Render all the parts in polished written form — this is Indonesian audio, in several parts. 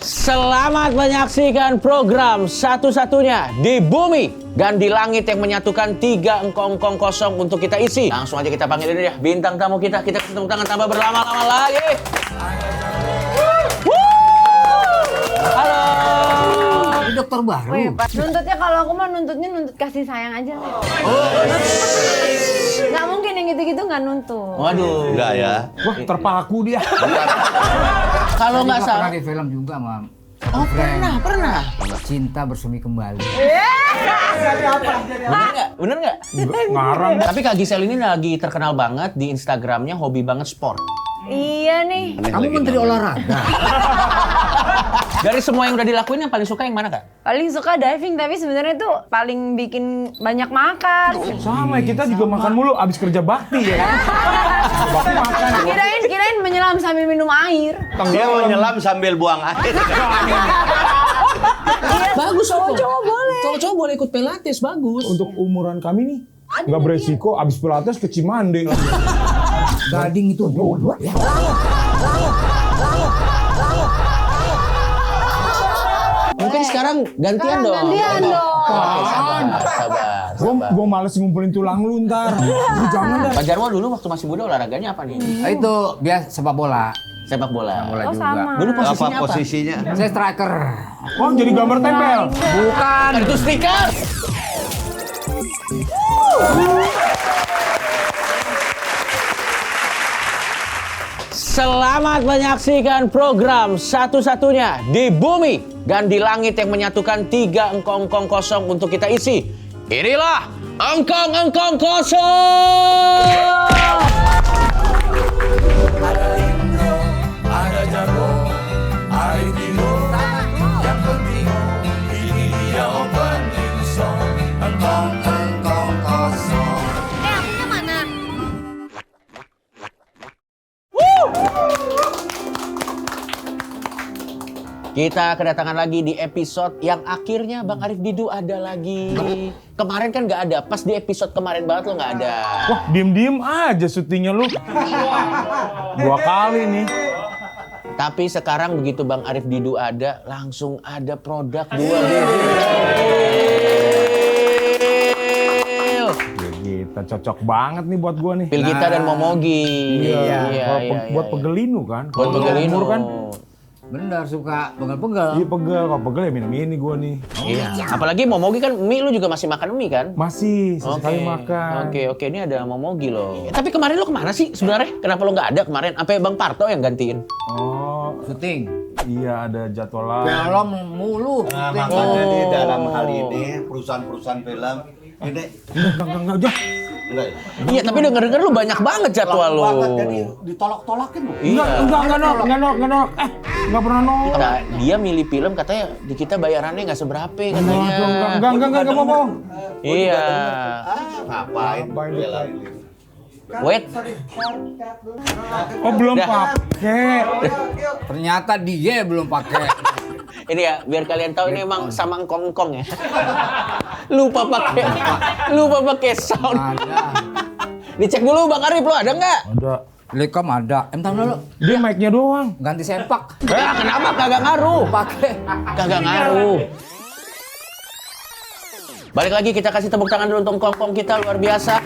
Selamat menyaksikan program satu-satunya di bumi dan di langit yang menyatukan 3 engkong-engkong kosong untuk kita isi. Langsung aja kita panggil ini ya, bintang tamu kita. Kita tepuk tangan tambah berlama-lama lagi. Halo. Ini dokter baru. Wih, Pak. Nuntutnya kalau aku mah nuntut kasih sayang aja. Nggak mungkin yang gitu-gitu nggak nuntut. Waduh. Enggak ya. Wah, terpaku dia. Kalau nggak salah. Pernah di film juga, Mam. Oh, pernah. Cinta bersemi kembali. Bener nggak? Ngarang. Tapi Kak Gisel ini lagi terkenal banget di Instagramnya, hobi banget sport. Iya nih. Kamu menteri olahraga. Dari semua yang udah dilakuin yang paling suka yang mana, Kak? Paling suka diving, tapi sebenarnya tuh paling bikin banyak makan. Sama, kita juga makan mulu abis kerja bakti ya kan? Bakti makan. Kirain menyelam sambil minum air. Dia mau nyelam sambil buang air. Bagus, Cowok-cowok boleh. Cowok-cowok boleh ikut pilates, bagus. Untuk umuran kami nih, nggak beresiko abis pilates ke Cimande. Gading itu. Mungkin sekarang gantian dong. Gantian dong. Oke, sabar. Gue males ngumpulin tulang lu ntar. Jangan dah. Pak Jarwo dulu waktu masih muda olahraganya apa nih? Itu biasa sepak bola. Sepak bola. Bola Oh juga. sama. Dulu posisinya Apa apa? posisinya? Saya striker. Wah, jadi gambar tempel. Bukan. Itu stiker. Selamat menyaksikan program satu-satunya di bumi dan di langit yang menyatukan 3 engkong-engkong kosong untuk kita isi. Inilah engkong-engkong kosong. Ada Indro, ada Jarwo, ada Tino. Yang penting ini dia opening song. Engkong kosong. Akunya mana? Kita kedatangan lagi di episode yang akhirnya Bang Arif Didu ada lagi. Kemarin kan nggak ada, pas di episode kemarin banget lo nggak ada. Wah, diem-diem aja syutingnya lu. 2 kali nih. Tapi sekarang begitu Bang Arif Didu ada, langsung ada produk 2 bibir. Kita cocok banget nih buat gua nih. Pil kita dan Momogi. Buat pegelinu kan. Buat Kalau pegelinu umur kan. Bener suka pegel-pegel. Iya pegel, kalau pegel ya minum ini gua nih. Iya. Apalagi Momogi kan mie lu juga masih makan mie kan? Masih, sesekali makan. Oke, ini ada Momogi loh. Tapi kemarin lu kemana sih sebenarnya? Kenapa lu nggak ada kemarin? Apa Bang Parto yang gantiin? Oh, Syuting. iya ada jadwalan. Film mulu. Nah, syuting. makanya di dalam hal ini perusahaan-perusahaan film ini Enggak. enggak ya? Iya, tapi denger-denger lu banyak banget jadwal lu. Banget, jadi ditolak-tolakin loh. Iya. Enggak nolak. Enggak pernah nolak. Nah, dia milih film katanya di kita bayarannya nggak seberapa katanya. Enggak mau. Iya. Ngapain? Ngapain Bela dia? ini? Wait. Oh, belum Dah. pakai. Ternyata dia belum pakai. Ini ya, biar kalian tahu ini emang sama engkong-engkong ya. Lupa pakai sound. Ada. Dicek dulu Bang Arif, lu ada nggak? Ada. Lekom ada. Entar dulu. Dia mic-nya doang. Ganti sempak. Kenapa kagak ngaruh? Pakai. Kagak ngaruh. Balik lagi kita kasih tepuk tangan dulu untuk engkong-engkong kita luar biasa.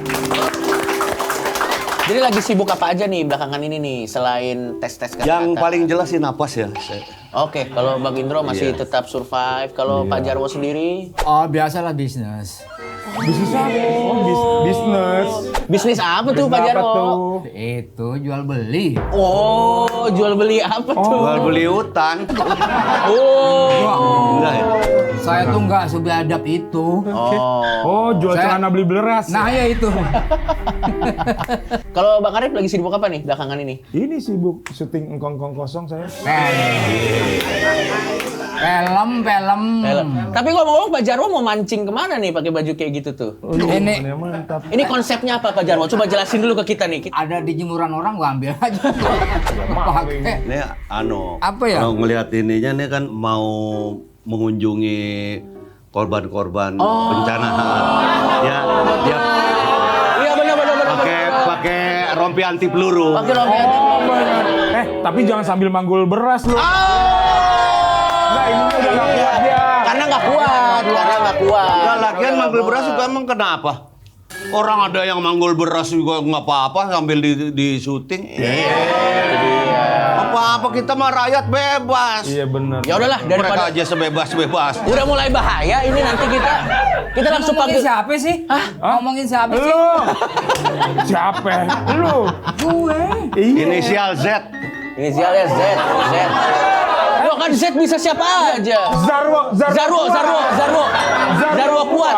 Jadi lagi sibuk apa aja nih belakangan ini nih selain tes-tes kesehatan? Yang paling jelas sih napas ya. Oke, kalau Bang Indro masih Iya. tetap survive. Kalau Pak Jarwo sendiri, Oh, biasalah bisnis. Bisnis apa? Oh, bisnis. bisnis apa tuh Pak Bisnis apa Jarwo? tuh? Itu jual beli. Oh, jual beli apa tuh? Jual beli utang. Oh. Enggak ya? Saya tuh nggak sebiadab itu. Oh, jual Saya- celana beli beras. Nah ya itu. Kalau Bang Arif lagi sibuk apa nih belakangan ini? Ini sibuk syuting engkong-engkong kosong saya. Film. Tapi ngomong-ngomong Pak Jarwo mau mancing kemana nih pakai baju kayak gitu tuh? Ini Ini mantap. Ini konsepnya apa Pak Jarwo? Coba jelasin dulu ke kita nih. ada di jemuran orang gua ambil aja. Pakai. Ini Apa ya? Kalau ngelihat ininya nih kan mau mengunjungi korban-korban bencana. Ya, dia Iya benar. pakai rompi anti peluru. Pakai rompi anti peluru. Tapi jangan sambil manggul beras lu. ngambil beras juga emang kenapa? Orang ada yang manggul beras juga nggak apa-apa sambil di syuting. Apa-apa kita mah rakyat bebas. Iya benar. Ya udahlah, Mereka daripada aja sebebas-bebas. udah mulai bahaya ini nanti kita langsung Ngomongin panggil. siapa sih? Ngomongin siapa sih? Lu. Siapa? Lu. Gue. Iya. Inisial Z. Inisialnya Z. Lo kan Z bisa siapa aja. Zarwo kuat.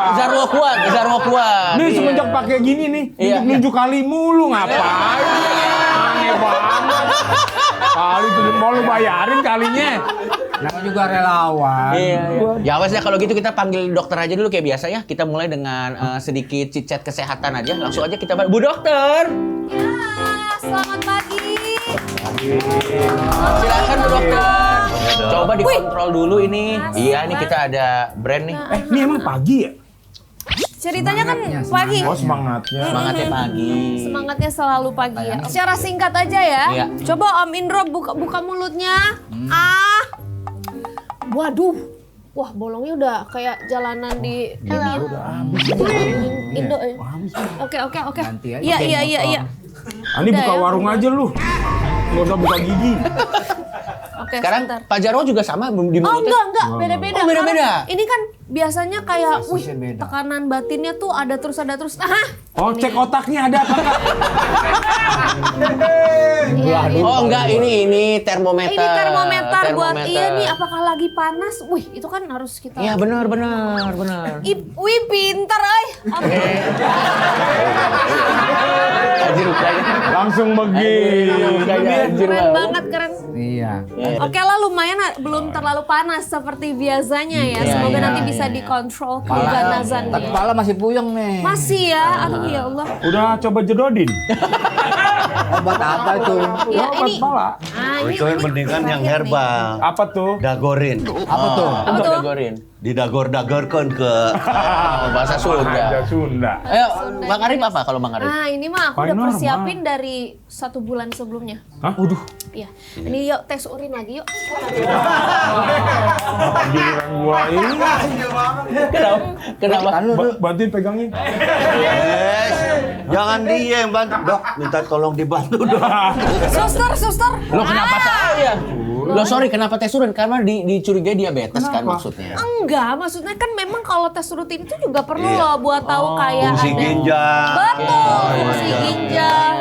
Nih Iya. semenjak pakai gini nih, Iya. nunjuk kali mulu ngapain? Aneh banget. Kali tuh mau lu bayarin kalinya. Nama juga relawan. Iya. Ya wes ya kalau gitu kita panggil dokter aja dulu kayak biasa ya. Kita mulai dengan sedikit cicet kesehatan aja. Langsung aja kita Bu Dokter. Ya, selamat pagi. Silakan Bu Dokter. Coba dikontrol dulu ini. Iya, ini kita ada brand nih. Ini emang pagi ya? Ceritanya kan Semangatnya, pagi. Oh semangatnya. Semangatnya pagi. Semangatnya selalu pagi ya. Secara singkat aja ya. Iya. Coba Om Indro buka mulutnya. Waduh. Wah, bolongnya udah kayak jalanan di ini. Indo. Oke. Ganti aja. Iya. Ini Udah buka ya. warung aja lu. Nggak usah buka gigi. Oke, Sekarang sebentar. Pak Jarwo juga sama di Oh mulutnya? enggak, beda-beda. Oh, beda-beda. Karena ini kan biasanya kayak, Dosisnya beda. tekanan batinnya tuh ada terus. Oh cek otaknya ada apa enggak? Oh enggak, ini termometer. Ini termometer buat iya nih, apakah lagi panas? Wih, itu kan harus kita. Iya benar. Wih, pinter, Oke. Anjir mukanya. Langsung begini. Keren banget, keren. Iya. Oke lah, lumayan belum terlalu panas seperti biasanya ya. Iya, Semoga iya, nanti iya, bisa iya. dikontrol Tapi keganazannya. kepala masih puyeng nih. Masih ya, aduh ya Allah. Udah coba jedodin. Obat apa itu? Ya Obat ini. kepala. Ini Itu yang mendingan yang herbal. Apa tuh? Dagorin. Apa tuh? Apa tuh? Dagorin. Didagor-dagorkan ke Bahasa Sunda. Bahasa Sunda. Ayo, Bang Arif apa kalau Bang Arif? Nah, ini mah aku Paling udah normal. persiapin dari 1 bulan sebelumnya. Hah? Waduh. Iya. Ini yuk tes urin lagi yuk. Giliran gua ini. Kenapa? Kan lu Bantuin pegangin. Jangan diem, bantu. Dok, minta tolong dibantu dong. Suster. Lo kenapa saya? Lo sorry, kenapa tes urin? Karena dicurigai diabetes kan maksudnya. Enggak, maksudnya kan memang kalau tes rutin itu juga perlu Iya. loh buat tahu kayak Fungsi ada. ginjal. Betul, fungsi ginjal,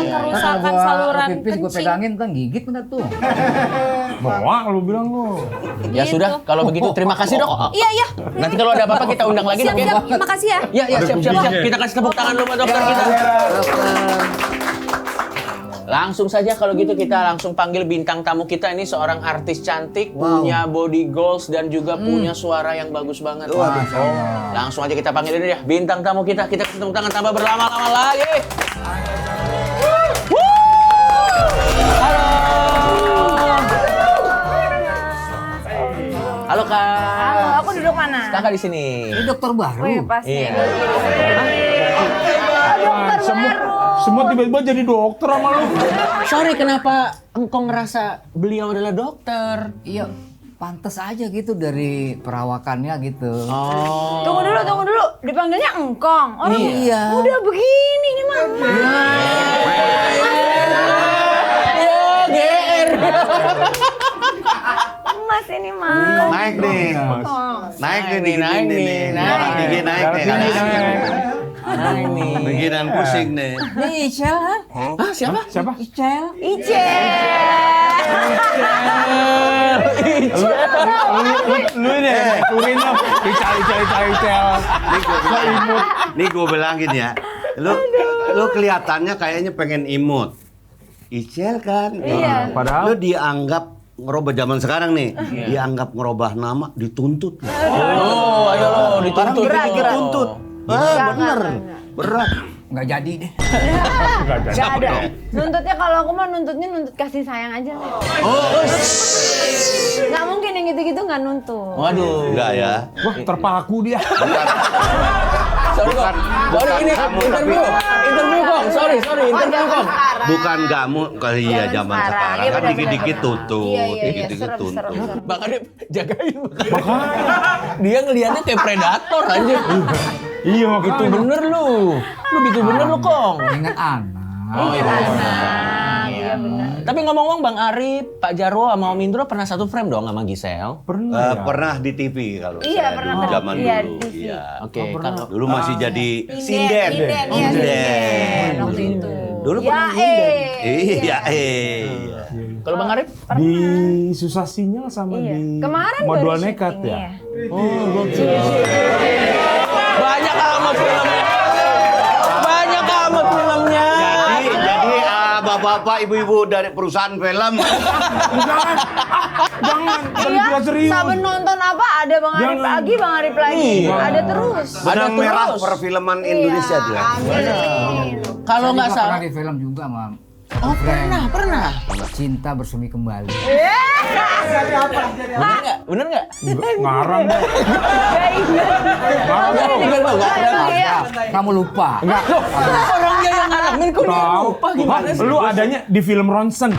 kerusakan saluran pipis gue kencing. pegangin kan gigit enggak tuh? Bawa lu bilang lu. Ya Gitu. sudah, kalau begitu terima kasih dok. Iya. Nanti kalau ada apa-apa kita undang lagi dok ya. Siap, makasih ya. Ya, siap. Kita kasih tepuk tangan dulu Pak Dokter kita. Langsung saja kalau gitu kita langsung panggil bintang tamu kita ini seorang artis cantik, punya body goals dan juga punya suara yang bagus banget. Langsung aja kita panggil ini ya bintang tamu kita. Kita kasih tepuk tangan tambah berlama-lama lagi. Halo Kak. Halo, aku duduk mana? Kakak di sini. Ini dokter baru. Wih, pas Iya. Semua tiba-tiba jadi dokter sama lu. Sorry, kenapa engkau ngerasa beliau adalah dokter? Iya, pantas aja gitu dari perawakannya gitu. Oh. Tunggu dulu. Dipanggilnya engkong. Orang Iya. udah begini nih mama. Ya, GR. Mas ini mah. Naik nih. Naik nih. Naik nih. Darah tinggi naik nih. Naik nih. Bikinan pusing nih. Ini Icel kan? Hah, siapa? Siapa? Icel. Ice. Lu ini turin lu. Icel. Nih gue bilangin ya. Lu kelihatannya kayaknya pengen imut. Icel kan? Iya. Padahal Lu dianggap ngerubah zaman sekarang nih. Dianggap ngerubah nama dituntut. Oh, ayo lo dituntut. Dituntut. Bener. Berat. Nggak jadi deh. Gak ada. Nuntutnya kalau aku mah nuntut kasih sayang aja. Gak mungkin yang gitu-gitu gak nuntut. Waduh. Enggak ya. wah terpaku dia. Sorry Kong. Sorry ini interview Kong. Sorry interview Kong. Bukan kamu kali ya zaman sekarang Iya, kan benar, dikit-dikit benar. tutup, Iya, dikit-dikit serem, tutup. serem, serem. Bang Adip jagain. Dia ngelihatnya kayak predator anjir. Iya, Gitu bener lu. Lu gitu bener lu Kong. Ingat anak. Oh iya. Iya benar. Tapi ngomong-ngomong Bang Arif, Pak Jarwo sama Om Indro pernah satu frame dong sama Gisel? Pernah ya? Pernah di TV kalau Iya, saya pernah dulu di- zaman iya, dulu. di TV. Iya. Oke, kalau Dulu masih jadi Sinden. sinden. Iya, sinden. Waktu itu. Dulu Ya, pernah sinden. Iya, kalau Bang Arif Di Susah Sinyal sama Iya. di Kemarin Modal baru Nekat syuting, ya? iya. banyak amat filmnya. Banyak amat filmnya. Jadi bapak-bapak, ibu-ibu dari perusahaan film Jangan, kan Iya, kita serius. saben nonton apa ada Bang Arif Jangan. lagi, Bang Arif lagi. Iya. Ada terus. benang Ada merah terus. perfilman Indonesia Iya, dia. amin. Kalau nggak Saya juga salah. pernah di film juga, Mam. Oh pernah. Cinta Bersemi Kembali. Bener nggak? Bener nggak? Ngarang. Gak ingat. Iya. Kamu lupa. Loh, orang dia yang ngalamin kok dia Tahu. lupa gimana sih? Lu adanya di film Ronson.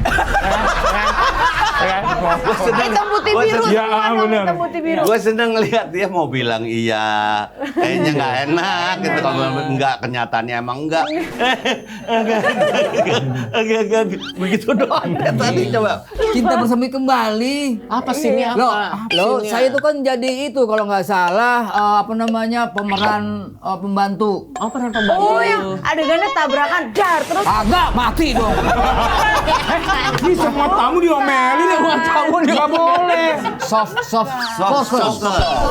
Hitam putih biru. Iya, semua dong, bener. hitam putih biru. Gue seneng ngeliat dia mau bilang iya, kayaknya nggak enak gitu. Kalau nggak kenyataannya emang enggak. Begitu doang dia tadi coba. Cinta Bersemi Kembali. Apa sih ini apa? Loh, Scene-nya? saya itu kan jadi itu kalau nggak salah apa namanya pemeran pembantu. Oh pernah pembantu. Oh yang adegannya tabrakan, dar terus. Agak mati dong. Ini semua tamu diomelin ya. Semua tamu dia Nggak boleh. Soft Spoken.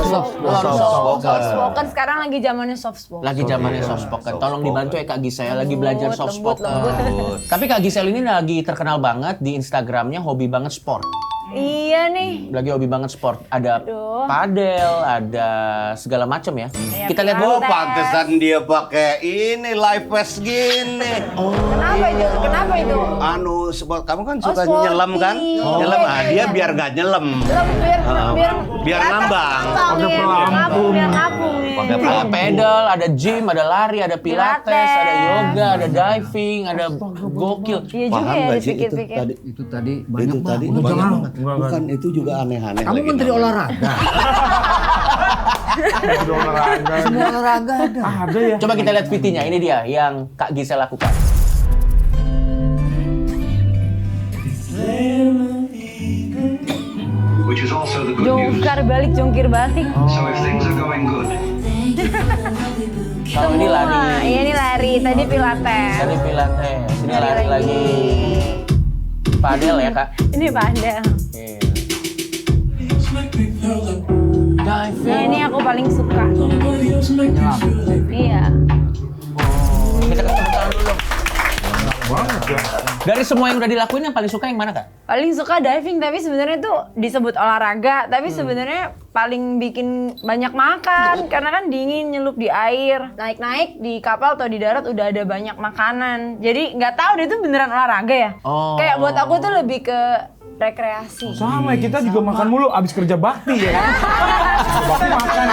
Soft spoken sekarang lagi zamannya soft spoken. Lagi zamannya soft spoken. Tolong dibantu ya Kak Gisel lagi belajar soft Lembut, spoken. lembut. Tapi Kak Gisel ini lagi terkenal banget di Instagramnya, hobi banget sport. Iya nih. Lagi hobi banget sport. Ada Aduh. padel, ada segala macam ya. Iya, Kita lihat Oh, dulu. pantesan dia pakai ini live vest gini. Kenapa itu? Kenapa itu? Anu, kamu kan suka sporty. nyelam kan? Oh. Nyelam, Iya, dia iya. biar nggak nyelam. Biar Biar ngambang. Biar ngapung, biar ngapung. Pakai Ada pedal, ada gym, ada lari, ada pilates, Pilates. ada yoga, ada diving, ada gokil. Iya juga ya dipikir-pikir. Itu tadi banyak banget. banyak Jangan. banget. Bukan itu juga aneh-aneh. Kamu lagi menteri namanya. olahraga. Udah olahraga. Semua olahraga ada. Ada ya. Coba kita lihat VT-nya. Ini dia yang Kak Gisel lakukan. Which is also the good news. Jongkar balik, jongkir balik. So if things are going good, Kalau ini lari. Wah, iya ini lari. Tadi pilates. Tadi pilates. Ini lari lagi. Padel ya Kak. Ini padel. Iya. Nah ini aku paling suka. Iya. Kita tepuk tangan dulu dong. Dari semua yang udah dilakuin yang paling suka yang mana Kak? Paling suka diving, tapi sebenarnya itu disebut olahraga, tapi sebenarnya paling bikin banyak makan karena kan dingin, nyelup di air, naik-naik di kapal atau di darat udah ada banyak makanan. Jadi nggak tahu deh itu beneran olahraga ya. Oh. Kayak buat aku tuh lebih ke rekreasi. Sama ya, kita juga makan mulu abis kerja bakti ya kan. Bakti makan.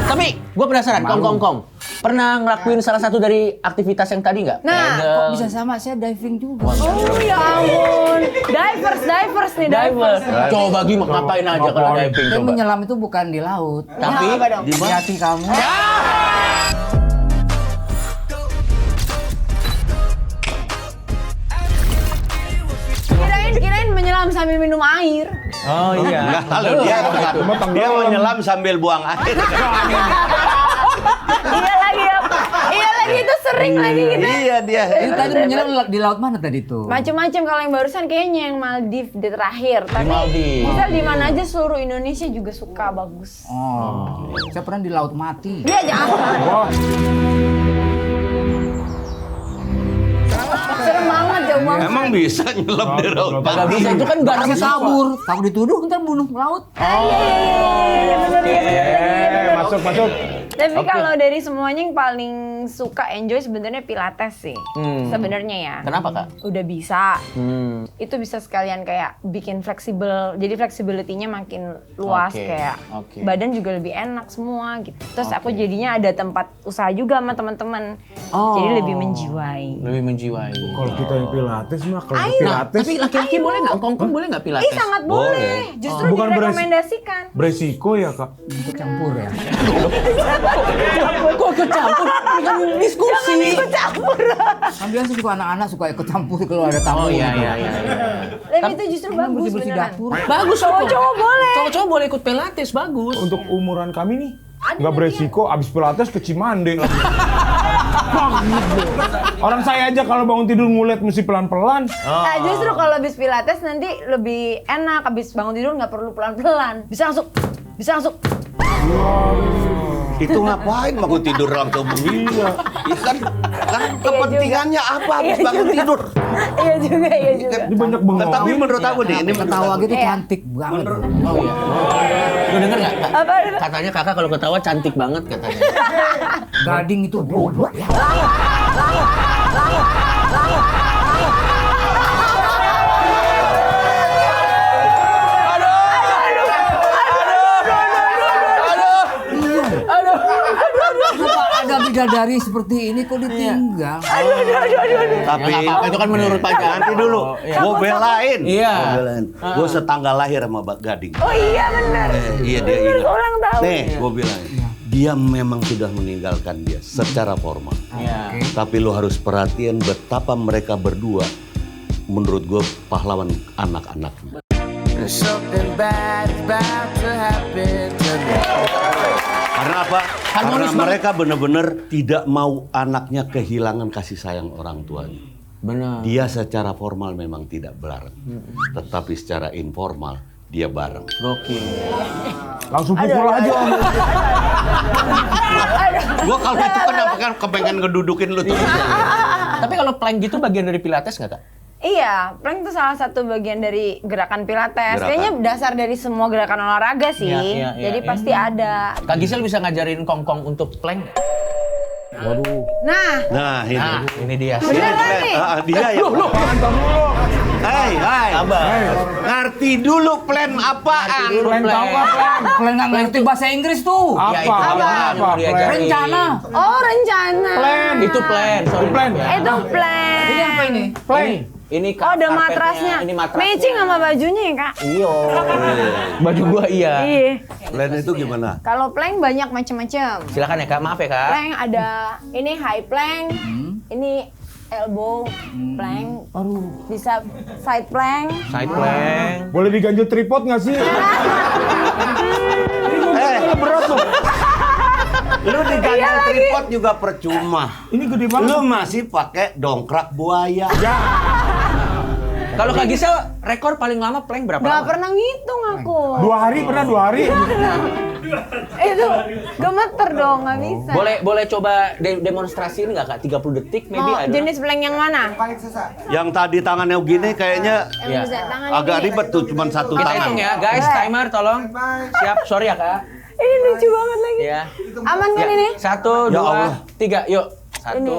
Tapi gue penasaran, Kong. Pernah ngelakuin salah satu dari aktivitas yang tadi nggak? Nah, Pedal. Kok bisa sama? Saya diving juga. Oh ya ampun, divers nih divers. Coba gimana ngapain aja kalau diving Saya coba. menyelam itu bukan di laut. Tapi apa dong? Di hati kamu. Kirain menyelam sambil minum air. Oh iya. Enggak, kalau dia bukan. Dia mau nyelam sambil buang air. Iya lagi itu sering lagi gitu. Iya dia. Itu tadi menyelam di laut mana tadi tuh? Macem-macem kalau yang barusan kayaknya yang Maldives di terakhir. Tapi Maldives. misal di mana aja seluruh Indonesia juga suka bagus. Oh, saya pernah di laut mati. Iya jangan. Serem banget jauh banget. Emang bisa nyelam di laut? Kagak bisa itu kan garam Masih kabur, takut dituduh ntar bunuh laut. Iya, bener. Masuk. Tapi kalau dari semuanya yang paling paling suka enjoy sebenarnya pilates sih. Sebenarnya ya. Kenapa, Kak? Udah bisa. Itu bisa sekalian kayak bikin fleksibel. Jadi flexibility-nya makin luas Oke, kayak oke. badan juga lebih enak semua gitu. Terus aku jadinya ada tempat usaha juga sama teman-teman. Jadi lebih menjiwai. Lebih menjiwai. Kalau kita yang pilates mah, kalau Ayo. pilates Tapi laki-laki boleh nggak? Kongkong boleh nggak pilates? Ih sangat boleh. Justru Bukan direkomendasikan. beresiko ya kak. Ikut campur ya. Kok kecampur? Ini kan diskusi. Ikut campur. Kan biasa suka anak-anak suka ikut campur kalau ada tamu. Oh iya gitu. iya. Tapi itu justru Emang bagus bersih-bersih beneran. dapur. Bagus Cowok-cowok boleh. Cowok-cowok boleh ikut pilates, bagus. Untuk umuran kami nih, nggak beresiko. Abis pilates ke Cimande. Orang saya aja kalau bangun tidur ngulet mesti pelan-pelan. Nah, justru kalau habis pilates nanti lebih enak. Habis bangun tidur nggak perlu pelan-pelan. Bisa langsung. Itu ngapain bangun tidur langsung begini? Iya kan kepentingannya apa habis bangun tidur? Iya juga. Ini banyak bengong. Tapi menurut aku nih, ini Ketawa gitu Iya. cantik banget. Oh iya. Lu denger nggak? Kak? Apa? Katanya kakak kalau ketawa cantik banget katanya. Gading itu bodoh ya. Kenapa ada bidadari seperti ini kok ditinggal? Tapi Ya, nggak apa-apa, itu kan menurut Pak Jan. nanti dulu, gue belain. Iya. Gue setanggal lahir sama Mbak Gading. Oh iya benar. Iya dia ingat. Ulang tahun. Nih, gue bilang, dia memang sudah meninggalkan dia secara formal. Iya. Tapi lo harus perhatian betapa mereka berdua, menurut gue pahlawan anak-anaknya. Something bad is bound to happen to me. Karena apa? Harmonis Karena banget. mereka benar-benar tidak mau anaknya kehilangan kasih sayang orang tuanya. Benar. Dia secara formal memang tidak bareng, tetapi secara informal dia bareng. Gokil. Langsung pukul aja. Gua kalau itu kan kepengen ngedudukin lu tuh. Tapi kalau plank gitu bagian dari pilates nggak, Kak? Iya, plank itu salah satu bagian dari gerakan pilates. Gerakan. Kayaknya dasar dari semua gerakan olahraga sih. Iya, iya, Jadi iya. pasti ada. Kak Gisel bisa ngajarin Kongkong untuk plank? Waduh. Nah, Nah, ini. Nah, ini dia. beneran nih. Dia ya. Hai. Ngerti dulu plan apaan? Plan tahu nggak plan? Kalian nggak ngerti bahasa Inggris tuh. Ya, itu Apa? plan, Apa? mau diajarin. Rencana. Oh, rencana. Plan. Itu plan, sorry. Plan. Ya. Itu plan. Ini apa ini? Plan. Ini Oh, ada karpetnya, matrasnya. Ini matrasnya. Matching sama bajunya ya, Kak? Iya. Baju gua iya. Iya. Plan itu gimana? Kalau plank banyak macam-macam. Silakan ya, Kak. Maaf ya, Kak. Plank ada ini high plank, ini elbow plank, bisa side plank. Side plank. Boleh diganjel tripod nggak sih? Berat loh. Lu diganjel tripod juga percuma. Ini gede banget. Lu masih pakai dongkrak buaya. Ya. Kalau Kak Gisel, rekor paling lama plank berapa Gak lama? pernah ngitung aku. 2 hari pernah 2 hari. Itu gemeter dong, nggak bisa. Boleh coba demonstrasiin nggak, Kak? 30 detik maybe Mau ada. jenis plank yang mana? Yang tadi tangannya begini kayaknya Yang Iya. bisa tangannya agak gini. ribet tuh, cuma satu Kita tangan. hitung ya, guys. Timer tolong. Siap, sorry ya, Kak. Ini lucu banget lagi. Ya. Aman kan Ya. ini? 1, Ya 2, Allah. 3. Yuk. Ini.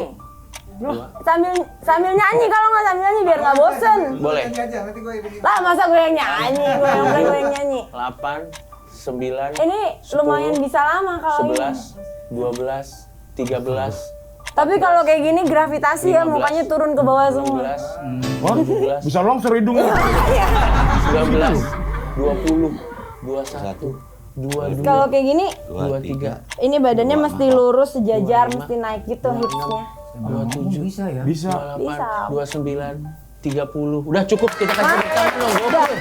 1. Sambil nyanyi, kalau nggak sambil nyanyi biar nggak bosen. Boleh. Lah masa gue yang nyanyi, gue yang nyanyi. 8, 9, Ini lumayan bisa lama kalau ini. 11, 12, 13, Tapi kalau kayak gini gravitasi ya 15, mukanya turun ke bawah semua. 16, Wah, 17, bisa longsor hidungnya. 19, 20, 21, 22, Kalau kayak gini, 23, ini badannya mesti lurus sejajar, mesti naik gitu hipsnya. 27, Bisa ya? Bisa. 28, 29, 30. Udah cukup, kita kasih tangan dong. Gokil.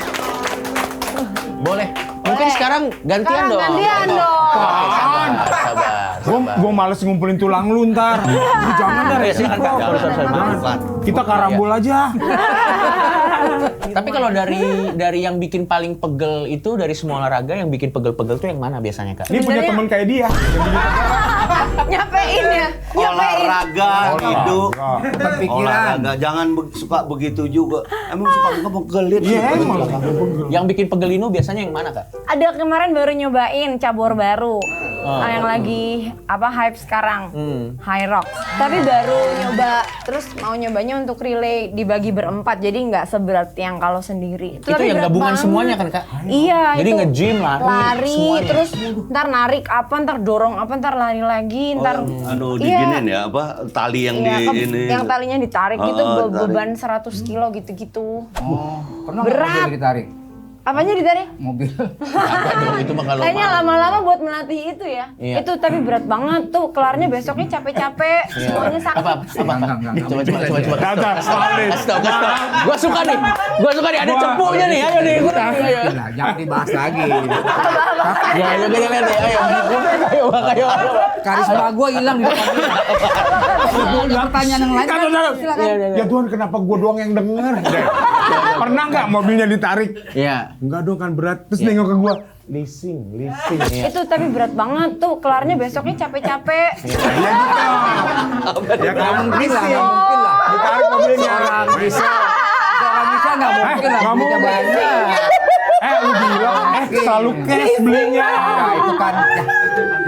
Boleh. Mungkin sekarang gantian Sekarang dong. gantian dong. Oke, sabar. Gua males ngumpulin tulang lu ntar. Jangan dah Ya, silakan, Kak. resiko. Sorry. Maaf. Kita karambol aja. Tapi kalau dari yang bikin paling pegel itu dari semua olahraga yang bikin pegel-pegel tuh yang mana biasanya, Kak? Ini punya teman kayak dia. Nyapein ya, nyapein. Olahraga, hidup, Kepikiran. olahraga. Jangan suka begitu juga. Emang suka ngepegelin. Iya emang. Yang bikin pegel itu biasanya yang mana, Kak? Ada kemarin baru nyobain cabur baru. yang lagi hype sekarang, High Rocks. Tapi baru nyoba, terus mau nyobanya untuk relay dibagi berempat, jadi nggak seberat yang kalau sendiri. Itu yang gabungan semuanya kan Kak? Iya. Jadi itu nge-gym, lari, semuanya. terus ntar narik apa, ntar dorong apa, ntar lari lagi, ntar. Diginin ya apa tali yang Iya, di ini. yang talinya ditarik gitu, tarik. beban 100 kilo gitu-gitu. Pernah nggak Berat. mobil ditarik? Apanya ditarik? Mobil. Agak dong, itu mah kalau Kayaknya lama-lama buat melatih itu ya. Iya. Itu tapi berat banget tuh. Kelarnya besoknya capek-capek, semuanya sakit. apa? Enggak. Coba. Kagak, Salih. Kasih tau. Gua suka nih, ada cepunya nih, ayo nih. Ayo. Nah, jangan dibahas lagi. Ya, ayo kita lihat deh, ayo. Karisma gue hilang di depan dia. Ada pertanyaan yang lain kan? Silakan. Ya Tuhan, kenapa gua doang yang denger? Pernah nggak mobilnya ditarik? Iya. Enggak dong kan berat. Terus nengok ke gua, leasing. Itu tapi berat banget tuh. Kelarnya besoknya capek-capek. Ya gitu. Ya kan Mungkin lah, nggak mungkin lah. ditarik mobilnya. Orang bisa nggak mungkin lah. nggak duitnya mungkin. banyak. Lu bilang, selalu cash belinya. Nah, itu kan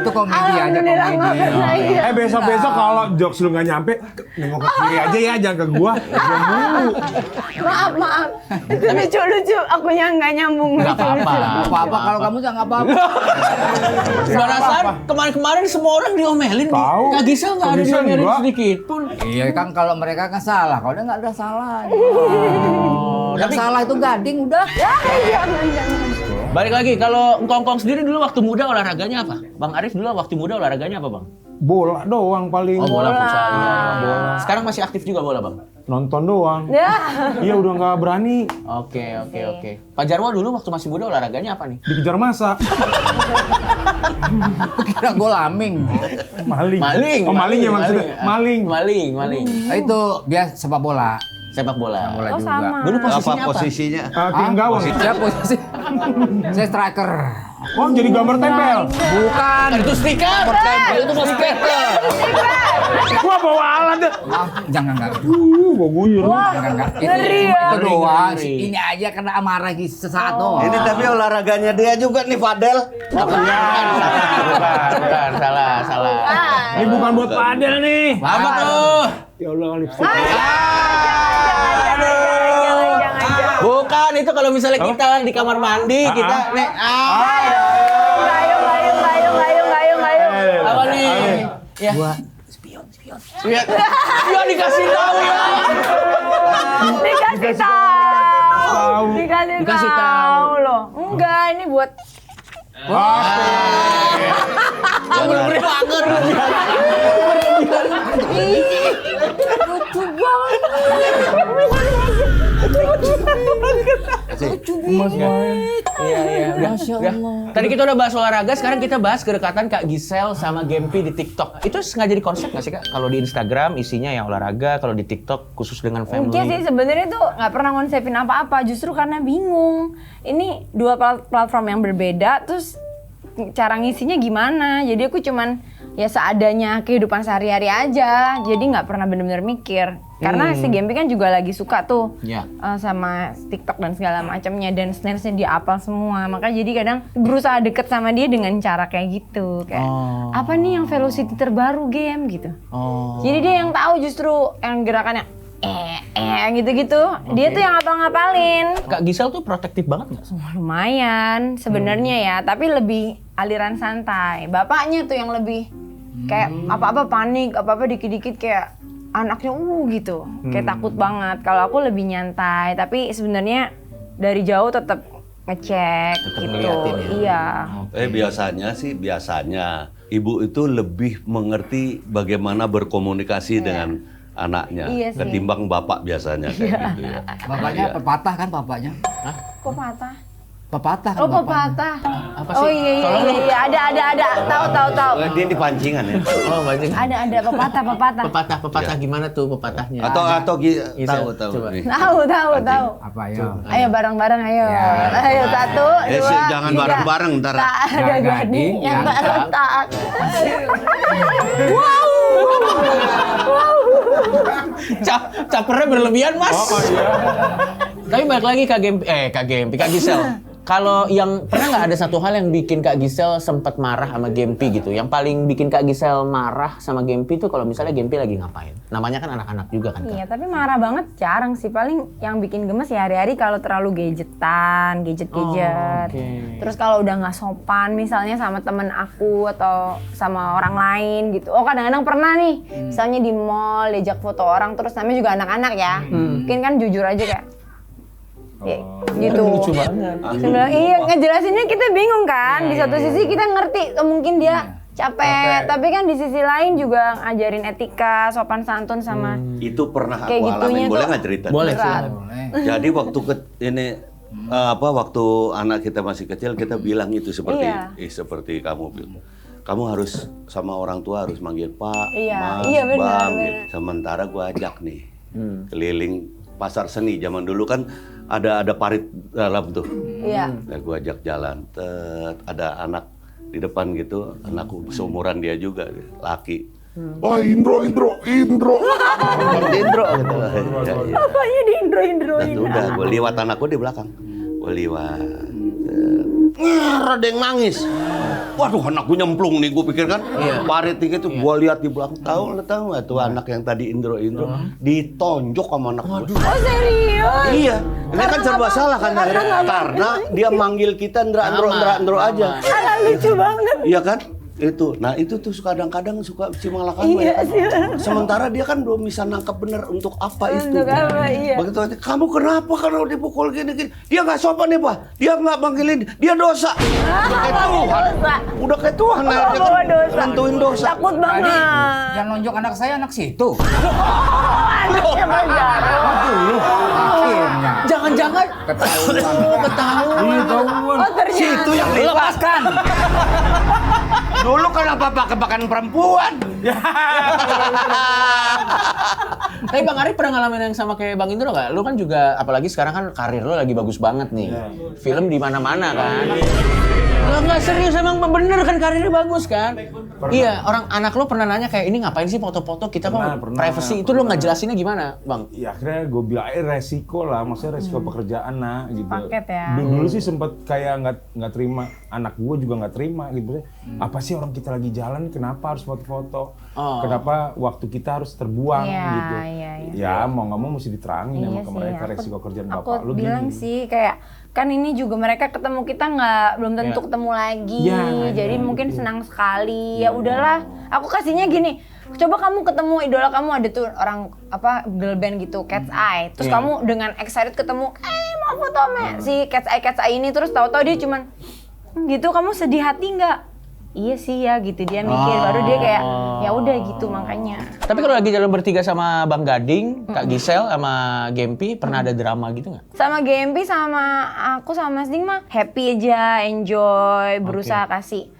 itu komedi aja Alhamdulillah, nggak komedi. pernah, iya. Besok-besok kalau jokes lu nggak nyampe, nengok ke kiri aja ya, jangan ke gua. Gua mulu. Maaf. Lucu-lucu. Akunya nggak nyambung. Nggak apa-apa. Apa-apa kalau kamu jangan apa-apa. Perasaan kemarin semua orang diomelin nih. Tahu. Kak Gisel nggak ada Kak Gisel diomelin enggak. sedikit pun. Iya kan kalau mereka kan salah, kalau dia nggak ada salah. Yang salah itu gading udah. Jangan. Balik lagi, kalau Engkong sendiri dulu waktu muda olahraganya apa? Bang Arif dulu waktu muda olahraganya apa Bang? Bola doang paling. Oh bola futsal. Iya, bola. Sekarang masih aktif juga bola Bang? Nonton doang. Ya. Iya udah nggak berani. Oke. Pak Jarwo dulu waktu masih muda olahraganya apa nih? Dikejar masa. Kira gue laming. Maling. Oh maling ya maksudnya. Maling. Maling. Nah, itu biasa sepak bola. Sepak bola. Bola Oh juga. sama. Dulu Apa posisinya apa? posisinya? Tiang gawang. Saya posisi. Saya striker. Oh jadi gambar tempel. Bukan. Itu stiker. Itu mau stiker. Gua bawa alat deh. Jangan enggak. Gua guyur. Enggak. Ngeri ya. Itu doang. Ngeri. Ini aja kena amarah sesaat doang. Ini tapi olahraganya dia juga nih Fadel. Bukan, salah. Ini bukan buat padel nih. Apa tuh? Ya Allah lipstick. Jangan. Bukan, itu kalau misalnya kita di kamar mandi, kita nih. Ayo. Apa nih? Ya. Spion. Ya dikasih tahu ya. Dikasih tahu loh. Enggak, ini buat Bener-bener banget. lucu banget. Iya. Masya Allah. Tadi kita udah bahas olahraga, sekarang kita bahas kedekatan Kak Gisel sama Gempi di TikTok. Itu sengaja di konsep nggak sih Kak? Kalau di Instagram isinya yang olahraga, kalau di TikTok khusus dengan family. Enggak sih, sebenarnya tuh nggak pernah konsepin apa-apa, justru karena bingung. Ini dua platform yang berbeda, terus cara ngisinya gimana? Jadi aku cuman ya seadanya kehidupan sehari-hari aja, jadi nggak pernah bener-bener mikir. Karena si Gempi kan juga lagi suka tuh Ya. sama TikTok dan segala macamnya, dan snaresnya dia apal semua. Makanya jadi kadang berusaha deket sama dia dengan cara kayak gitu, kayak apa nih yang velocity terbaru game gitu. Jadi dia yang tahu justru yang gerakannya gitu-gitu. Dia tuh yang ngapalin. Kak Gisel tuh protektif banget nggak? Lumayan sebenarnya ya, tapi lebih aliran santai. Bapaknya tuh yang lebih kayak apa-apa panik, apa-apa dikit-dikit kayak anaknya gitu. Kayak takut banget. Kalau aku lebih nyantai, tapi sebenarnya dari jauh tetap ngecek Tetep gitu. ngeliatin ya? Iya. Biasanya ibu itu lebih mengerti bagaimana berkomunikasi dengan anaknya Iya sih. ketimbang bapak biasanya kayak gitu ya. Bapaknya Iya. pepatah kan bapaknya? Kok patah? Pepatah kan Oh, bapaknya. pepatah. Apa Oh sih? iya. Ada. Tahu. Dia di pancingan ya. Oh, banyak. Ada pepatah. Pepatah gimana tuh pepatahnya? Atau Gisel, tahu. coba. Nih. Tahu. Apa ya? Ayo bareng-bareng ayo. Ya. Ayo 1, 2, Jangan 3. bareng-bareng ntar. Tak ada Nggak gading gading, yang ya. tak retak. Capernya berlebihan Mas. Tapi balik lagi Kak Gempi, Kak Gisel. Kalau yang pernah nggak ada satu hal yang bikin Kak Gisel sempat marah sama Gempi gitu? Yang paling bikin Kak Gisel marah sama Gempi tuh kalau misalnya Gempi lagi ngapain? Namanya kan anak-anak juga kan, Kak? Iya, tapi marah banget jarang sih. Paling yang bikin gemes ya hari-hari kalau terlalu gadgetan, gadget-gadget. Terus kalau udah nggak sopan misalnya sama temen aku atau sama orang lain gitu. Oh kadang-kadang pernah nih, misalnya di mall diajak foto orang terus namanya juga anak-anak ya. Mungkin kan jujur aja kayak ya, gitu. Lucu banget. Sebenarnya iya ngejelasinnya kita bingung kan. Di satu sisi kita ngerti mungkin dia capek, tapi kan di sisi lain juga ngajarin etika, sopan santun sama Itu pernah kayak aku gitunya alamin, boleh tuh nggak cerita? Boleh, berat. silakan. Jadi waktu waktu anak kita masih kecil kita bilang itu seperti Iya. seperti kamu bilang. Kamu harus sama orang tua harus manggil Pak, Iya, Mas, iya, benar, Bang. benar. Gitu. Sementara gua ajak nih keliling pasar seni. Zaman dulu kan ada parit dalam tuh. Iya. Nah, gua ajak jalan. Ada anak di depan gitu, anakku seumuran dia juga, laki. Wah, Indro. Indro gitu. Ya, ya. Apanya di Indro. Dan udah, gue liwat anakku di belakang. Gue liwat. Ada yang nangis. Waduh, anakku nyemplung nih, gue pikir kan. Parit gitu, gue lihat di belakang. Tahu nggak tuh anak yang tadi Indro ditonjok sama anak gue. Oh serius? Iya, ini kan serba salah kan akhirnya. Karena dia manggil kita Ndro aja. Alah lucu banget. Iya kan? Itu. Nah, itu tuh kadang-kadang suka cimalakan Iya sih. Sementara dia kan belum bisa nangkap bener untuk apa itu. Untuk apa, iya. Begitu aja, kamu kenapa kalau dipukul gini-gini? Dia nggak sopan nih, Pak. Dia nggak manggilin, dia dosa. Udah kayak Tuhan. Dosa. Udah kayak Tuhan lah, dia Bawa kan dosa. nentuin dosa. Takut Tadi banget. yang nonjok anak saya anak situ. Anaknya Mas Jaro. Akhirnya Jangan-jangan ketahuan. ketahuan. Iya, ketahuan. Oh ternyata. Itu yang Lepaskan. dulu kan apa pakai perempuan. Tapi Bang Ari pernah ngalamin yang sama kayak Bang Indro nggak? Lu kan juga, apalagi sekarang kan karir lu lagi bagus banget nih. Film di mana-mana kan. Nggak serius, emang bener kan karirnya bagus kan? Iya, orang anak lu pernah nanya kayak ini ngapain sih foto-foto kita Pernah, mau pernah. privacy, itu lu ngejelasinnya gimana, Bang? Ya akhirnya gue bilang resiko lah, maksudnya resiko pekerjaan nah gitu. Paket ya. Dulu sih sempet kayak nggak terima, anak gue juga nggak terima gitu. Apa sih orang kita lagi jalan, kenapa harus foto-foto? Oh. Kenapa waktu kita harus terbuang Iya, gitu? iya. Ya mau nggak mau mesti diterangin sama ke mereka resiko kerjaan bapak lu Aku bilang gini. sih kayak kan ini juga mereka ketemu kita belum tentu Ya. ketemu lagi. Ya, Jadi ya, mungkin gitu. senang sekali. Ya udahlah. Aku kasihnya gini. Coba kamu ketemu idola kamu ada tuh orang girl band gitu, Cat's Eye. Terus kamu dengan excited ketemu, mau foto sama si Cat's Eye ini, terus tahu-tahu dia cuman gitu, kamu sedih hati nggak? Iya sih ya gitu, dia mikir baru dia kayak ya udah gitu makanya. Tapi kalau lagi jalan bertiga sama Bang Gading, Kak Gisel sama Gempi, pernah ada drama gitu nggak? Sama Gempi sama aku sama Mas Ding mah happy aja, enjoy, berusaha kasih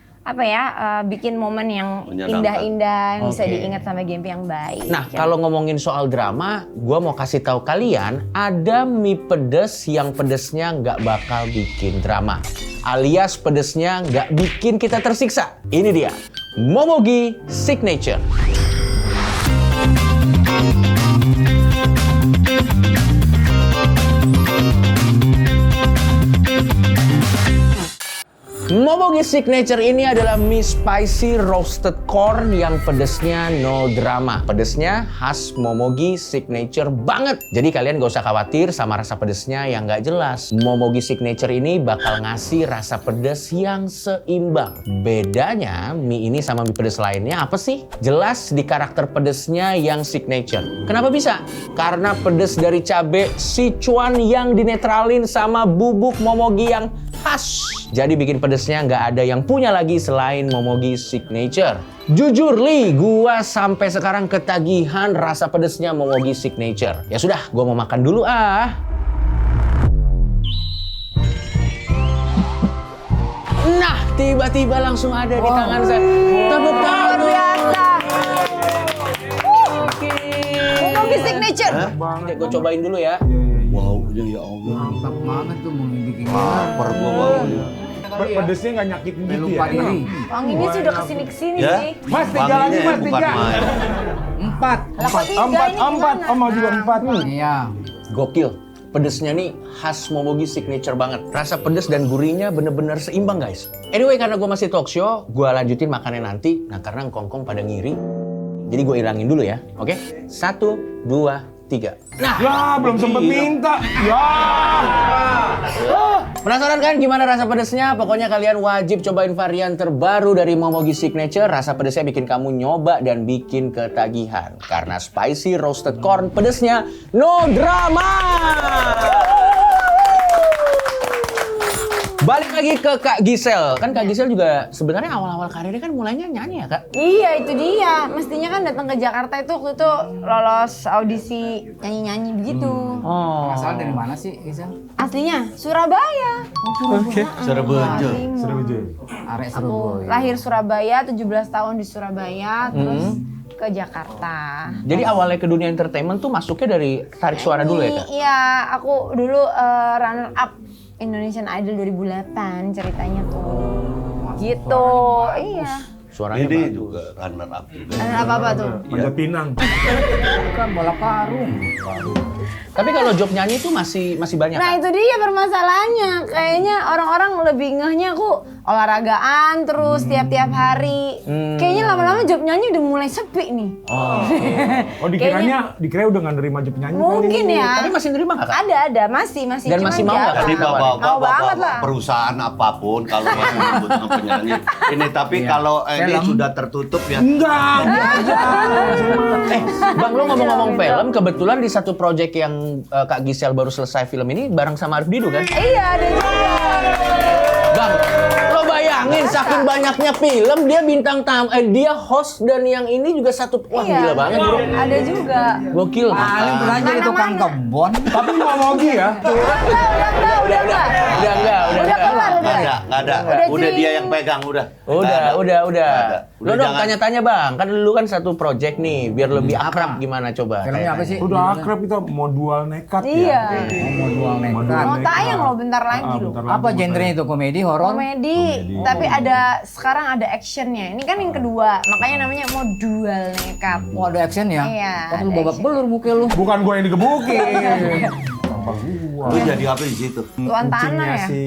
bikin momen yang Menyenangkan. indah-indah yang bisa Oke. diingat sama Gempi yang baik. Nah, kalau ngomongin soal drama, gua mau kasih tahu kalian ada mie pedes yang pedesnya nggak bakal bikin drama. Alias pedesnya nggak bikin kita tersiksa. Ini dia, Momogi Signature. Momogi Signature ini adalah mie spicy roasted corn yang pedesnya no drama. Pedesnya khas Momogi Signature banget. Jadi kalian gak usah khawatir sama rasa pedesnya yang gak jelas. Momogi Signature ini bakal ngasih rasa pedes yang seimbang. Bedanya mie ini sama mie pedes lainnya apa sih? Jelas di karakter pedesnya yang signature. Kenapa bisa? Karena pedes dari cabe Sichuan yang dinetralin sama bubuk Momogi yang khas. Jadi bikin pedesnya nggak ada yang punya lagi selain Momogi Signature. Jujur Li, gua sampai sekarang ketagihan rasa pedesnya Momogi Signature. Ya sudah, gua mau makan dulu ah. Nah, tiba-tiba langsung ada di tangan saya. Tepuk tangan Luar dong. biasa. Oke. Momogi Signature. Oke, gua cobain dulu ya. Wow, ya Allah. Mantap banget tuh mau bikinnya. Lapar gua baunya. Pedesnya nggak nyakitin gitu Lupa ya? diri. Wanginya sih udah kesini-kesini Ya? sih. Mas, tiga Wanginya lagi, Mas, bukan tiga. main. 4. Lah kok tiga Empat, ini empat. gimana? Oh, mau juga 4. Iya. Gokil. Pedesnya nih khas Momogi signature banget. Rasa pedes dan gurihnya bener-bener seimbang guys. Anyway, karena gue masih talk show, gue lanjutin makannya nanti. Nah karena ngkongkong pada ngiri, jadi gue ilangin dulu ya. Oke? 1, 2, 3. Nah, Ya, belum sempet minta. Ya. penasaran kan gimana rasa pedesnya? Pokoknya kalian wajib cobain varian terbaru dari Momogi Signature. Rasa pedesnya bikin kamu nyoba dan bikin ketagihan. Karena spicy roasted corn pedesnya no drama. Balik lagi ke Kak Gisel. Kan Kak Gisel juga sebenarnya awal-awal karirnya kan mulainya nyanyi ya Kak? Iya itu dia. Mestinya kan datang ke Jakarta itu waktu itu lolos audisi nyanyi-nyanyi begitu. Oh. Asal dari mana sih, Gisel? Aslinya Surabaya. Surabaya. Arek Aku Surabaya. lahir Surabaya, 17 tahun di Surabaya, terus ke Jakarta. Jadi awalnya ke dunia entertainment tuh masuknya dari tarik suara dulu ya Kak? Iya, aku dulu runner up Indonesian Idol 2008 ceritanya tuh. Gitu. Iya. Suaranya Ini bagus. juga runner up juga. Runner up apa tuh? Panjat Pinang. Kan bola karung. Tapi kalau job nyanyi tuh masih banyak Nah Kak? itu dia permasalahannya. Kayaknya orang-orang lebih ngehnya aku olahragaan terus tiap-tiap hari. Kayaknya lama-lama job nyanyi udah mulai sepi nih. Oh, dikira udah nggak nerima job nyanyi Mungkin kali. ya. Tapi masih nerima nggak Kak? Ada, masih. Dan Cuman masih mau nggak, jarang. Kak? Jadi Mau banget lah. perusahaan apapun kalau yang membutuhkan penyanyi. Ini tapi kalau ini sudah tertutup ya. Enggak. Bang, lo ngomong-ngomong film, kebetulan di satu project yang Kak Gisel baru selesai film ini bareng sama Arif Dido kan? Iya, ada juga. Bang, lo bayangin saking banyaknya film, dia bintang dia host dan yang ini juga satu. Wah, Iya. gila banget bro. Ada juga. Gokil. Paling pernah jadi tukang kebon. Tapi Momogi ya. Udah enggak. Udah kelar, udah. Nggak ada. Udah Udah dia jadi- yang pegang, udah. Udah. Nggak ada. Lo Udah dong jangan- tanya-tanya bang, kan lu kan satu project nih, biar lebih akrab gimana coba? Filmnya apa sih? Udah akrab kita mau dual nekat Iya. ya. Mau dual nekat. Mau tayang loh bentar lagi loh. Bentar lagi Apa mau genrenya itu? Komedi, horor? Komedi, tapi sekarang ada actionnya. Ini kan yang kedua, makanya namanya mau dual nekat. Mau ada action ya? Iya, Pas lu ada babak action. belur muka lu. Bukan gua yang digebukin. Tampak gua. Lu jadi apa di situ? Tuan tanah Kucingnya ya. si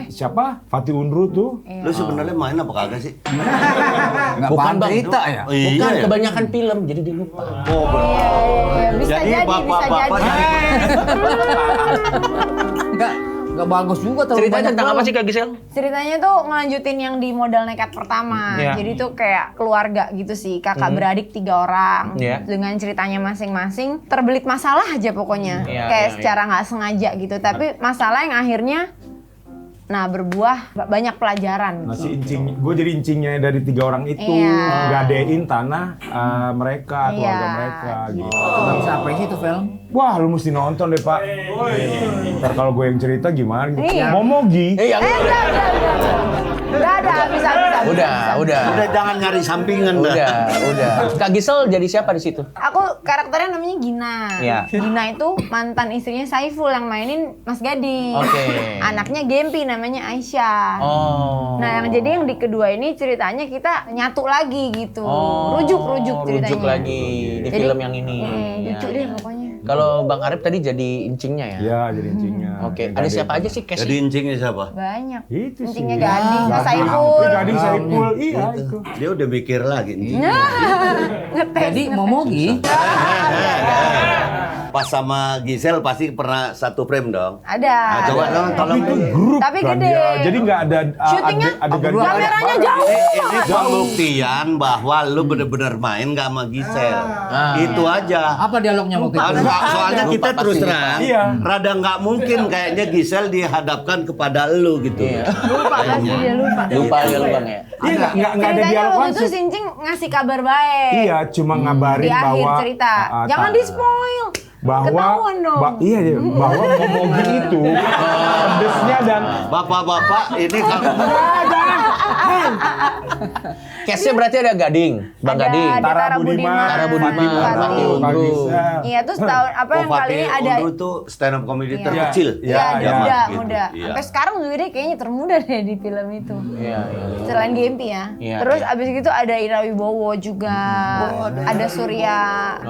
siapa? Fatih Unru tuh. Lu sebenarnya main apa kagak sih? Enggak Bukan, paham Bang. cerita ya? Iya, Bukan, ya? kebanyakan film, jadi dia lupa. Oh, benar. Iya, bisa Jadi jadi, bisa bapak-bapak jadi. Enggak bagus juga terlalu Ceritanya banyak tentang apa film. sih Kak Gisel? Ceritanya tuh ngelanjutin yang di modal nekat pertama. Iya. Jadi tuh kayak keluarga gitu sih, kakak beradik 3 orang. Iya. Dengan ceritanya masing-masing, terbelit masalah aja pokoknya. Iya, Kayak iya, secara nggak sengaja gitu. Tapi masalah yang akhirnya, berbuah banyak pelajaran. Nah, gitu. si incing, gue jadi incingnya dari 3 orang itu, Iya. gadein tanah mereka, keluarga Iya. mereka gitu. Nggak bisa apa sih itu film? Wah, lu mesti nonton deh, Pak. Ntar kalau gue yang cerita gimana gitu. Iya. Momogi. Yang Udah ada, bisa. Udah jangan nyari sampingan dah. udah. Kak Gisel jadi siapa di situ? Aku karakternya namanya Gina. Iya. Gina itu mantan istrinya Saiful yang mainin Mas Gading. Oke. Anaknya Gempi namanya Aisyah. Oh. Nah, yang di kedua ini ceritanya kita nyatu lagi gitu. Rujuk ceritanya. Rujuk lagi di Jadi, film yang ini. Lucu Ya, deh ya. pokoknya. Kalau Bang Arif tadi jadi incingnya ya? Ya, jadi incingnya. Oke, Yang ada gadein. siapa aja sih Jadi cast-nya? incingnya siapa? Banyak. Itu sih. Incingnya Gading, Gading. Saiful. Iya, Gading Saiful. Iya, itu. Dia udah mikir lagi nih. Ngetes. Jadi Momogi. Pas sama Gisel pasti pernah satu frame dong. Ada. Nah, coba dong tolong. Itu grup Tapi kan gede. dia. Jadi nggak ada Syutingnya adegan kameranya jauh Ini banget. pembuktian bahwa lu bener-bener main gak sama Gisel. Itu aja. Apa dialognya waktu itu? Soalnya Lupa kita pasti terus lupa. terang, Iya. rada nggak mungkin kayaknya Gisel dihadapkan kepada lu gitu. Lupa pasti dia lupa. Lupa ya lu Bang ya? Iya, nggak ada Ceritanya dialog waktu itu langsung. Sincing ngasih kabar baik. Iya, cuma ngabarin Di akhir bahwa cerita. Jangan di spoil. bahwa Ketahuan dong. iya, bahwa Momogi itu pedesnya dan Bapak-bapak ini kalau Case-nya berarti ada Gading, Bang Ada Gading. Tara Budiman. Tara Budiman, Fatih Unggul. Iya, terus tahun apa yang kali ini ada Undu tuh stand up comedy Iya. terkecil. Iya, zaman muda, gitu. muda. Iya. Sampai sekarang juga dia kayaknya termuda deh di film itu. Iya, iya. Selain Gempi ya. Iya, Terus iya. abis gitu ada Ira Wibowo juga. Ada Surya.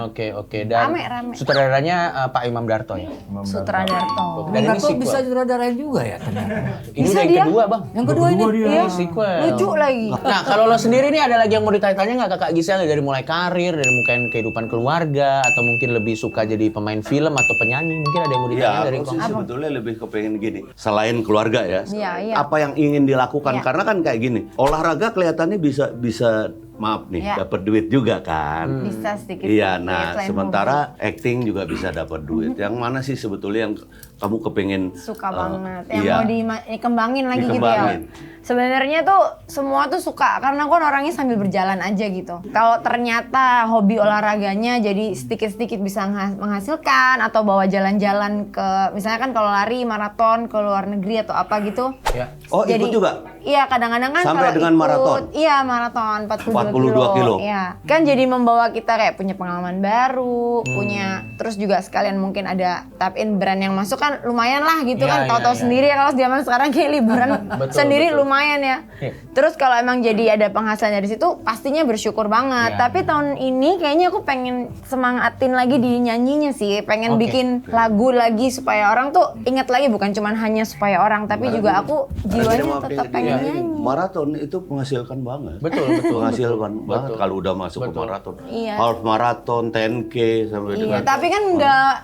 Oke. Dan Rame. sutradaranya Pak Imam Darto ya. Sutradarto. Dan ini Enggak tahu sequel. bisa sutradarain juga ya ternyata. Ini Bisa udah yang dia. kedua, Bang. Yang kedua ini. Iya. Sequel. Lucu lagi. Nah, kalau lo sendiri nih ada lagi yang mau ditanya-tanya nggak ke Kak Gisel dari mulai karir, dari mungkin kehidupan keluarga, atau mungkin lebih suka jadi pemain film atau penyanyi? Mungkin ada yang mau ditanya Ya, dari aku sih Kong? sebetulnya lebih kepengen gini. Selain keluarga ya, Iya. apa yang ingin dilakukan? Iya. Karena kan kayak gini, olahraga kelihatannya bisa maaf nih, Iya. dapat duit juga kan. Bisa sedikit. Iya, sedikit, nah selain sementara acting juga bisa dapat duit. Yang mana sih sebetulnya yang kamu kepengen? Suka banget. Yang iya. mau dikembangin lagi Dikembangin. gitu ya. Sebenarnya tuh semua tuh suka karena kan orangnya sambil berjalan aja gitu. Kalau ternyata hobi olahraganya jadi sedikit-sedikit bisa menghasilkan atau bawa jalan-jalan ke misalnya kan kalau lari maraton ke luar negeri atau apa gitu. Ya. Oh, ikut juga? Iya, kadang-kadang kan Sampai kalau dengan ikut, maraton? Iya, maraton 42 kilo. Iya. Kan jadi membawa kita kayak punya pengalaman baru, punya terus juga sekalian mungkin ada tap in brand yang masuk kan lumayan lah gitu Iya, kan. iya, Tahu-tahu iya. sendiri ya kalau zaman sekarang kayak liburan Betul, sendiri betul. lumayan ya. Iya. Terus kalau emang jadi ada penghasilan dari situ pastinya bersyukur banget. Iya, Tapi tahun ini kayaknya aku pengen semangatin lagi di nyanyinya sih. Pengen Oke. bikin lagu lagi supaya orang tuh ingat lagi bukan cuma hanya supaya orang tapi juga aku jiwanya tetap pengen nyanyi. Maraton itu menghasilkan banget. Betul. Menghasilkan banget kalau udah masuk ke maraton. Iya. Half maraton, 10K sampai Iya, dengan. tapi kan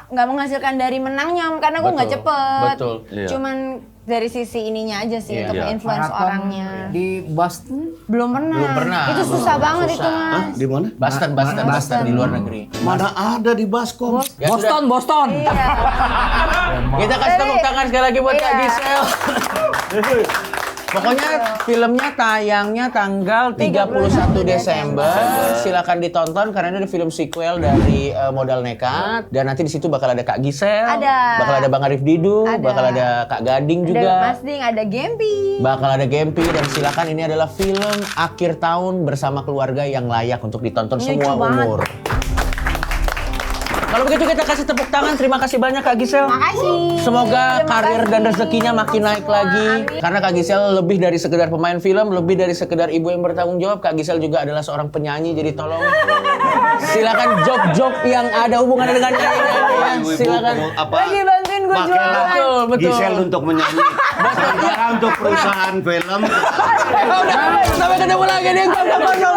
nggak menghasilkan dari menangnya, karena aku nggak Betul, cepet. betul. Iya. Cuman dari sisi ininya aja sih Iya. untuk Iya. influence Maraton orangnya. di Boston. Belum pernah. Belum pernah. Itu susah banget itu Susah. mas. Hah, di mana? Boston di luar negeri. Mana ada di Baskom? Ya Boston, Boston. Iya. Kita kasih tepuk tangan sekali lagi buat Kak Iya. Gisel. Pokoknya filmnya tayangnya tanggal 31 Desember. Silakan ditonton karena ini ada film sequel dari Modal Nekat, dan nanti di situ bakal ada Kak Gisel, Ada. bakal ada Bang Arif Didu, Ada. bakal ada Kak Gading Ada juga. Mas Ding, ada Gempi. Bakal ada Gempi, dan silakan ini adalah film akhir tahun bersama keluarga yang layak untuk ditonton Lucu semua banget. umur. Kalau begitu kita kasih tepuk tangan. Terima kasih banyak Kak Gisel. Makasih. Semoga Terima karir kasih. dan rezekinya makin naik Semua. lagi. Amin. Karena Kak Gisel lebih dari sekedar pemain film, lebih dari sekedar ibu yang bertanggung jawab. Kak Gisel juga adalah seorang penyanyi, jadi tolong silakan job-job yang ada hubungannya dengan nyanyi-nyanyi ya. Silakan. Apa? Lagi bantuin gue Pakailah jualan. Betul, betul. Gisel untuk menyanyi. Sementara untuk perusahaan film. Udah, sampai ketemu lagi di Kocok-Kocok.